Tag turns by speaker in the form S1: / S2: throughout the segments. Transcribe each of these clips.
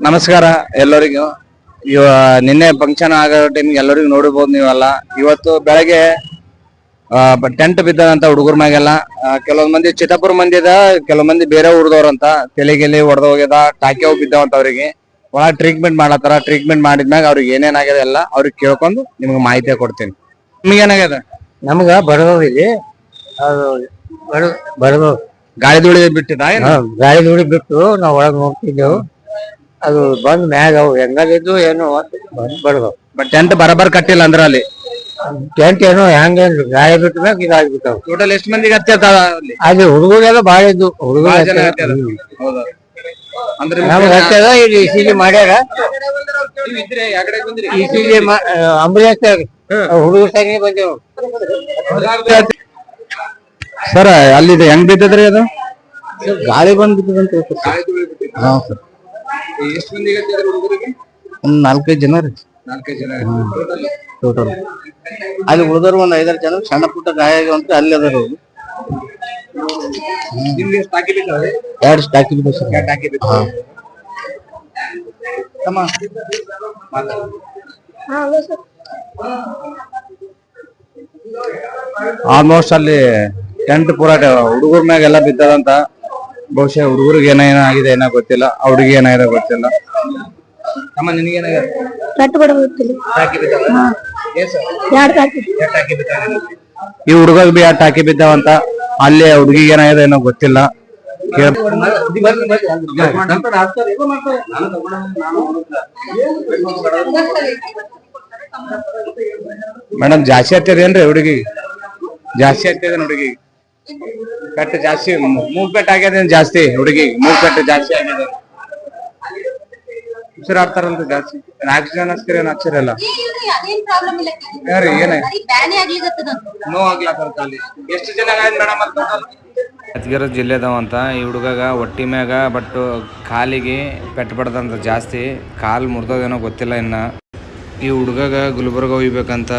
S1: ನಮಸ್ಕಾರ ಎಲ್ಲರಿಗೂ. ಇವ ನಿನ್ನೆ ಫಂಕ್ಷನ್ ಆಗೋ ಟೈಮ್ಗೆ ಎಲ್ಲರಿಗೂ ನೋಡಿರ್ಬೋದು ನೀವೆಲ್ಲ. ಇವತ್ತು ಬೆಳಗ್ಗೆ ಟೆಂಟ್ ಬಿದ್ದದಂತ ಹುಡುಗರ ಮ್ಯಾಗೆಲ್ಲ. ಕೆಲವೊಂದ್ ಮಂದಿ ಚಿತ್ತಾಪುರ ಮಂದಿ ಅದ, ಕೆಲವೊಂದ್ ಮಂದಿ ಬೇರೆ ಊರ್ದವ್ರಂತ. ತಲೆಗೆಲಿ ಹೊಡೆದ ಹೋಗ್ಯದ, ಟಾಕಿ ಹೋಗಿ ಬಿದ್ದಾವಂತ. ಅವ್ರಿಗೆ ಒಳಗ ಟ್ರೀಟ್ಮೆಂಟ್ ಮಾಡತ್ತಾರ. ಟ್ರೀಟ್ಮೆಂಟ್ ಮಾಡಿದ್ಮ್ಯಾಗ ಅವ್ರಿಗೆ ಏನೇನಾಗ್ಯದ ಎಲ್ಲ ಅವ್ರಿಗೆ ಕೇಳ್ಕೊಂಡು ನಿಮ್ಗೆ ಮಾಹಿತಿ ಕೊಡ್ತೀನಿ. ನಿಮ್ಗೆ ಏನಾಗ್ಯದ?
S2: ನಮ್ಗ ಬಡದವ್ರಿಗೆ
S1: ಗಾಳಿ ಧೂಳಿ ಬಿಟ್ಟಿದ?
S2: ಗಾಳಿ ಧೂಳಿ ಬಿಟ್ಟು ನಾವ್ ಒಳಗ್ ನೋಡ್ತಿದ್ದೆವು. ಅದು ಬಂದ್ ಮ್ಯಾಗ ಅವು ಹೆಂಗದಿದ್ದು ಏನೋ ಬಂದ್ ಬಡದವ್.
S1: ಬಟ್ ಟೆಂಟ್ ಬರಬರ್ ಕಟ್ಟಿಲ್ಲ ಅಂದ್ರ ಅಲ್ಲಿ
S2: ಟೆಂಟ್ ಏನೋ ಹೆಂಗ ಗಾಳಿ ಬಿಟ್ಟ ಮ್ಯಾಗ ಇದಾಗ್ಬಿಟ್ಟಾವ್.
S1: ಟೋಟಲ್ ಎಷ್ಟು ಮಂದಿಗೆ ಹತ್ಯದ
S2: ಅಲ್ಲಿ ಹುಡುಗರೆಲ್ಲ ಬಾಳ ಇದ್ದು. ನಮ್ಗೆ ಹತ್ತದ ಇಲ್ಲಿ ಇಸಿಜಿ ಮಾಡ್ಯಾರ. ಇಸಿಜಿ ಅಂಬುಲೆನ್ಸ್ ಹುಡುಗರ ಸಂಗಿ ಬಂದೇವು.
S1: ಸರ್ ಅಲ್ಲಿದೆ ಹೆಂಗ್ ಬಿದ್ದದ್ರಿ ಅದು?
S2: ಗಾಳಿ ಬಂದ್ ಬಿದ್ದದಂತ. ಹಾ ಸರ್.
S1: ಒಂದ್ 4-5 ಜನ ರೀ.
S2: ಟೋಟಲ್ ಅಲ್ಲಿ ಉಳಿದವ್ರು ಒಂದ್ 5-6 ಜನ ಸಣ್ಣ ಪುಟ್ಟ ಗಾಯ ಅಂತ ಅಲ್ಲಿ ಅದಾರ. ಎರಡು ಸ್ಟಾಕಿ
S1: ಆಲ್ಮೋಸ್ಟ್ ಅಲ್ಲಿ ಟೆಂಟ್ ಪೂರ ಹುಡುಗರ ಮ್ಯಾಗೆಲ್ಲ ಬಿದ್ದದಂತ. ಬಹುಶಃ ಹುಡುಗರಿಗೆ ಏನಾಗಿದೆ ಏನೋ ಗೊತ್ತಿಲ್ಲ, ಅವ್ರಿಗೆ ಏನಾಗಿದೆ ಗೊತ್ತಿಲ್ಲ. ಅಮ್ಮ ನಿನಗೇನಾಗಿದೆ? ಈ ಹುಡುಗ ಬಿ ಟಾಕಿ ಬಿದ್ದಾವಂತ. ಅಲ್ಲಿ ಹುಡುಗಿಗೆ ಏನಾಗಿದೆ ಏನೋ ಗೊತ್ತಿಲ್ಲ. ಮೇಡಮ್ ಜಾಸ್ತಿ ಹತ್ತಿದೇನ್ರಿ ಹುಡುಗಿ? ಜಾಸ್ತಿ ಹತ್ತಿದೇನ್ ಹುಡುಗಿ? ಪೆಟ್ಟು ಜಾಸ್ತಿ, ಮೂಗ್ ಪೆಟ್ಟು ಆಗ್ಯದ ಜಾಸ್ತಿ ಹುಡುಗಿ. ಮೂಗ್ ಪೆಟ್ಟು ಜಾಸ್ತಿ ಆಗಿದೆ. ಉಸಿರಾಡ್ತಾರಂತ ಜಾಸ್ತಿ. ಆಕ್ಸಿಜನ್ ಹಚ್ಚಿರಿ ಏನ್ ಹಚ್ಚಿರಲ್ಲ? ಎಷ್ಟು ಜನ ಯಾದಗಿರಿ ಜಿಲ್ಲೆದವಂತ. ಈ ಹುಡುಗಾಗ ಹೊಟ್ಟಿ ಮ್ಯಾಗ ಬಟ್ ಕಾಲಿಗೆ ಪೆಟ್ಟು ಬಡ್ದಂತ ಜಾಸ್ತಿ. ಕಾಲ್ ಮುರ್ದೋದೇನೋ ಗೊತ್ತಿಲ್ಲ ಇನ್ನ. ಈ ಹುಡುಗಾಗ ಗುಲ್ಬರ್ಗ ಹೋಗ್ಬೇಕಂತ,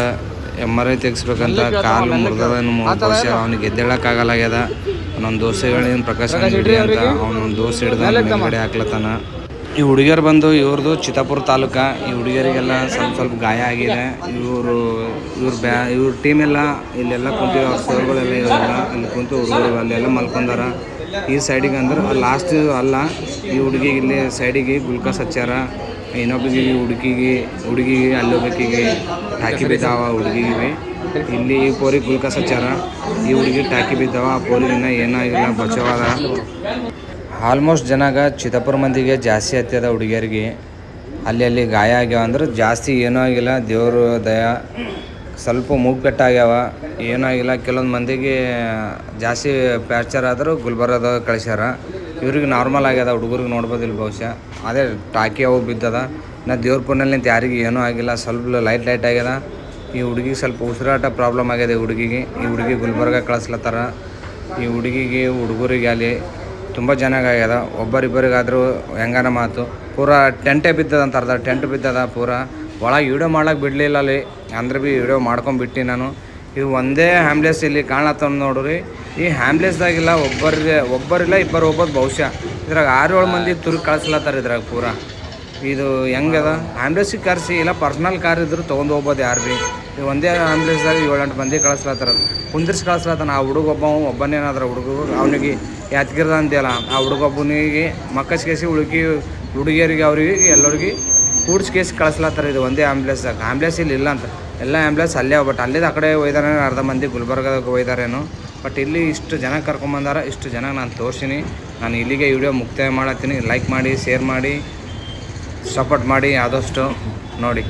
S1: MRI ತೆಗಿಸ್ಬೇಕಂತ. ಕಾಲು ಮುರ್ದದೇನು ಬಹುಶಃ ಅವ್ನಿಗೆ ಎದ್ದೇಳಕ್ಕಾಗಲಾಗ್ಯದ. ಅವನೊಂದು ದೋಸೆಗಳಿಂದ ಪ್ರಕಾಶ್ ಹಿಡಿ ಅಂತ ಅವನೊಂದು ದೋಸೆ ಹಿಡ್ದ ಮೇಲ್ಗಡೆ ಹಾಕ್ಲತ್ತಾನ. ಈ ಹುಡುಗಿಯರು ಬಂದು ಇವ್ರದ್ದು ಚಿತ್ತಾಪುರ ತಾಲೂಕ. ಈ ಹುಡುಗಿಯರಿಗೆಲ್ಲ ಸ್ವಲ್ಪ ಗಾಯ ಆಗಿದೆ. ಇವ್ರ ಟೀಮ್ ಎಲ್ಲ ಇಲ್ಲೆಲ್ಲ ಕುಂತೀವಿ. ಅವ್ರ ಸರ್ಗಳೆಲ್ಲ ಇವೆಲ್ಲ ಇಲ್ಲಿ ಕುಂತು ಹುಡುಗರು ಅಲ್ಲೆಲ್ಲ ಮಲ್ಕೊಂಡಾರ. ಈ ಸೈಡಿಗೆ ಅಂದ್ರೆ ಲಾಸ್ಟ್ ಅಲ್ಲ, ಈ ಹುಡುಗಿಗೆ ಇಲ್ಲಿ ಸೈಡಿಗೆ ಗುಲ್ಕಸ್ ಹಚ್ಚಾರ. ಇನ್ನೊಬ್ಬಿಗೆ ಹುಡುಗಿಗೆ ಅಲ್ಲೊಬ್ಬಕಿಗೆ ಟಾಕಿ ಬಿದ್ದಾವ. ಹುಡುಗಿಗೆ ಇಲ್ಲಿ ಈ ಪೋರಿಗೆ ಗುಲ್ಕಸ್ ಹಚ್ಚಾರ. ಈ ಹುಡುಗಿ ಟಾಕಿ ಬಿದ್ದಾವ. ಆ ಪೋರಿಗಿನ್ನ ಏನಾಗಿಲ್ಲ, ಬಚಾವಾದ. ಆಲ್ಮೋಸ್ಟ್ ಜನಾಗ ಚಿತ್ತಾಪುರ ಮಂದಿಗೆ ಜಾಸ್ತಿ ಹತ್ಯದ ಹುಡುಗಿಯರಿಗೆ. ಅಲ್ಲಿ ಗಾಯ ಆಗ್ಯಾವ ಅಂದ್ರೆ ಜಾಸ್ತಿ ಏನೂ ಆಗಿಲ್ಲ. ದೇವರು ದಯ. ಸ್ವಲ್ಪ ಮೂಗು ಪೆಟ್ಟಾಗ್ಯಾವ, ಏನೂ ಆಗಿಲ್ಲ. ಕೆಲವೊಂದು ಮಂದಿಗೆ ಜಾಸ್ತಿ ಫ್ರ್ಯಾಕ್ಚರ್ ಆದರೂ ಗುಲ್ಬರ್ಗದಾಗ ಕಳಿಸ್ಯಾರ. ಇವ್ರಿಗೆ ನಾರ್ಮಲ್ ಆಗ್ಯದ. ಹುಡುಗರಿಗೆ ನೋಡ್ಬೋದಿಲ್ಲ ಬಹುಶಃ. ಅದೇ ಟಾಕಿ ಅವು ಬಿದ್ದದ. ನಾ ದೇವ್ರ ಪುಣ್ಯಲ್ಲಿ ಅಂತ ಯಾರಿಗೆ ಏನೂ ಆಗಿಲ್ಲ. ಸ್ವಲ್ಪ ಲೈಟ್ ಆಗ್ಯದ. ಈ ಹುಡುಗಿಗೆ ಸ್ವಲ್ಪ ಉಸಿರಾಟ ಪ್ರಾಬ್ಲಮ್ ಆಗ್ಯದ. ಈ ಹುಡುಗಿ ಗುಲ್ಬರ್ಗ ಕಳಿಸ್ಲತ್ತಾರ. ಈ ಹುಡುಗಿಗೆ ಹುಡುಗರಿಗೆ ಅಲ್ಲಿ ತುಂಬ ಚೆನ್ನಾಗಾಗ್ಯದ. ಒಬ್ಬರಿಬ್ಬರಿಗಾದರೂ ಹೆಂಗನ ಮಾತು. ಪೂರಾ ಟೆಂಟೇ ಬಿದ್ದದ ಅಂತ. ಅರ್ಧ ಟೆಂಟ್ ಬಿದ್ದದ ಪೂರಾ. ಒಳಗೆ ವೀಡಿಯೋ ಮಾಡೋಕೆ ಬಿಡಲಿಲ್ಲ ಅಲ್ಲಿ. ಅಂದ್ರೆ ಭೀ ವೀಡಿಯೋ ಮಾಡ್ಕೊಂಡ್ಬಿಟ್ಟು ನಾನು. ಇದು ಒಂದೇ ಆ್ಯಂಬುಲೆನ್ಸ್ ಇಲ್ಲಿ ಕಾಣತ್ತ ನೋಡ್ರಿ. ಈ ಆ್ಯಂಬುಲೆನ್ಸ್ದಾಗಿಲ್ಲ ಒಬ್ಬರಿಲ್ಲ ಇಬ್ಬರು ಹೋಗ್ಬೋದು ಬಹುಶಃ. ಇದ್ರಾಗ 6-7 ಮಂದಿ ತುರುಗಿ ಕಳಿಸ್ಲತ್ತಾರ ಇದ್ರಾಗ ಪೂರಾ. ಇದು ಹೆಂಗದ? ಆ್ಯಂಬುಲೆನ್ಸಿಗೆ ಕರೆಸಿ ಇಲ್ಲ ಪರ್ಸ್ನಲ್ ಕಾರ್ ಇದ್ರು ತೊಗೊಂಡು ಹೋಗ್ಬೋದು ಯಾರು ಭೀ. ಇದು ಒಂದೇ ಆ್ಯಂಬುಲೆನ್ಸ್ದಾಗ 7-8 ಮಂದಿ ಕಳಿಸ್ಲತ್ತಾರ. ಕುಂದಿರ್ಸಿ ಕಳಿಸ್ಲತ್ತಾನ. ಆ ಒಬ್ಬನೇನಾದ್ರ ಅವನಿಗೆ ಯಾದಗಿರದ ಅಂತೀಯಲ್ಲ, ಆ ಹುಡುಗೊಬ್ಬನಿಗೆ ಮಕ್ಕಸ್ಕೇಸಿ ಹುಡುಗಿಯರಿಗೆ ಅವ್ರಿಗೆ ಎಲ್ಲರಿಗೆ ಕೂಡ್ಸ್ಕೇಸಿ ಕಳಿಸ್ಲತ್ತಾರ. ಇದು ಒಂದೇ ಆ್ಯಂಬುಲೆನ್ಸ್ದಾಗ. ಆ್ಯಂಬುಲೆನ್ಸ್ ಇಲ್ಲಿ ಇಲ್ಲ ಅಂತ. ಎಲ್ಲ ಆ್ಯಂಬುಲೆನ್ಸ್ ಅಲ್ಲೇ ಬಟ್ ಅಲ್ಲಿದ್ದು ಆ ಕಡೆ ಒಯ್ದಾರೆ. ಅರ್ಧ ಮಂದಿ ಗುಲ್ಬರ್ಗದಾಗ ಒಯ್ದಾರೇನು. ಬಟ್ ಇಲ್ಲಿ ಇಷ್ಟು ಜನ ಕರ್ಕೊಂಬಂದಾರ. ಇಷ್ಟು ಜನ ನಾನು ತೋರಿಸ್ತೀನಿ. ನಾನು ಇಲ್ಲಿಗೆ ವಿಡಿಯೋ ಮುಕ್ತಾಯ ಮಾಡತ್ತೀನಿ. ಲೈಕ್ ಮಾಡಿ, ಶೇರ್ ಮಾಡಿ, ಸಪೋರ್ಟ್ ಮಾಡಿ ಆದಷ್ಟು ನೋಡಿ.